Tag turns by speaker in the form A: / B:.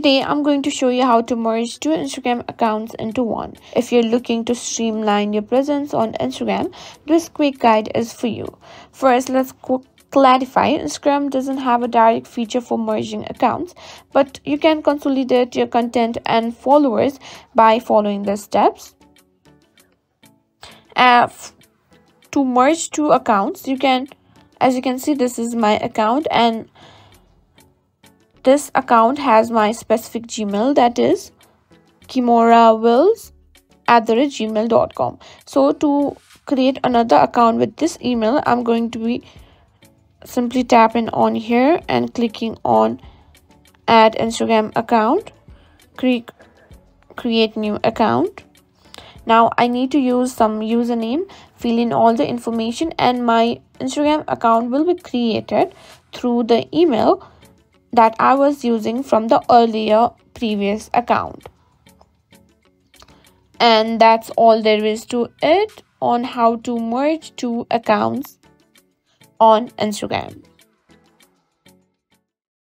A: Today I'm going to show you how to merge two Instagram accounts into one. If you're looking to streamline your presence on Instagram, this quick guide is for you. First, let's clarify. Instagram doesn't have a direct feature for merging accounts, but you can consolidate your content and followers by following the steps. To merge two accounts, as you can see, this is my account, and this account has my specific Gmail, that is kimorawills@gmail.com. So to create another account with this email, I'm going to be simply tapping on here and clicking on add Instagram account, create new account. Now I need to use some username, fill in all the information, and my Instagram account will be created through the email that I was using from the previous account. And that's all there is to it on how to merge two accounts on Instagram.